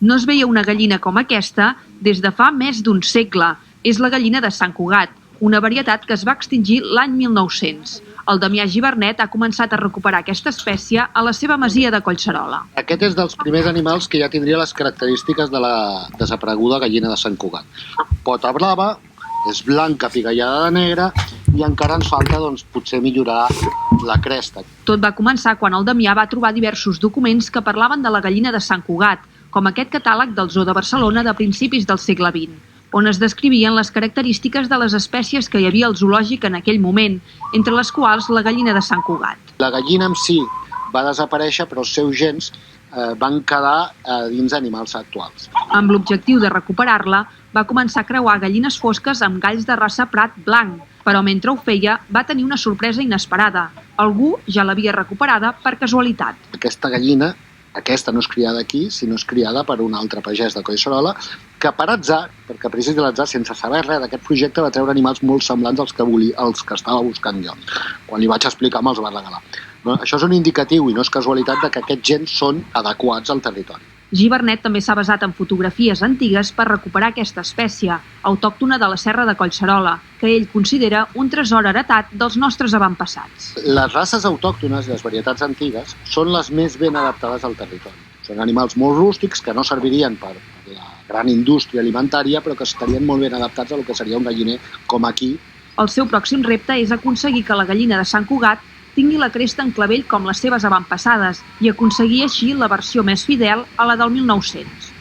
No es veia una gallina com aquesta des de fa més d'un segle. És la gallina de Sant Cugat, una varietat que es va extingir l'any 1900. El Damià Givernet ha començat a recuperar aquesta espècie a la seva masia de Collserola. Aquest és dels primers animals que ja tindria les característiques de la desapareguda gallina de Sant Cugat. Pota blava, és blanca pigallada de negre i encara ens falta potser millorar la cresta. Tot va començar quan el Damià va trobar diversos documents que parlaven de la gallina de Sant Cugat, com aquest catàleg del Zoo de Barcelona de principis del segle XX, on es descrivien les característiques de les espècies que hi havia al zoològic en aquell moment, entre les quals la gallina de Sant Cugat. La gallina en si va desaparèixer, però els seus gens van quedar dins animals actuals. Amb l'objectiu de recuperar-la, va començar a creuar gallines fosques amb galls de raça prat blanc, però mentre ho feia va tenir una sorpresa inesperada. Algú ja l'havia recuperada per casualitat. Aquesta gallina, aquesta no és criada aquí, sinó és criada per un altre pagès de Collserola, que per atzar, per capricis de l'atzar, sense saber res d'aquest projecte, va treure animals molt semblants als que estava buscant jo. Quan li vaig explicar me'ls va regalar. Això és un indicatiu i no és casualitat de que aquests gens són adequats al territori. Givernet també s'ha basat en fotografies antigues per recuperar aquesta espècie, autòctona de la Serra de Collserola, que ell considera un tresor heretat dels nostres avantpassats. Les races autòctones i les varietats antigues són les més ben adaptades al territori. Són animals molt rústics que no servirien per la gran indústria alimentària, però que estarien molt ben adaptats a lo que seria un galliner com aquí. El seu pròxim repte és aconseguir que la gallina de Sant Cugat tingui la cresta en clavell com les seves avantpassades i aconseguir així la versió més fidel a la del 1900.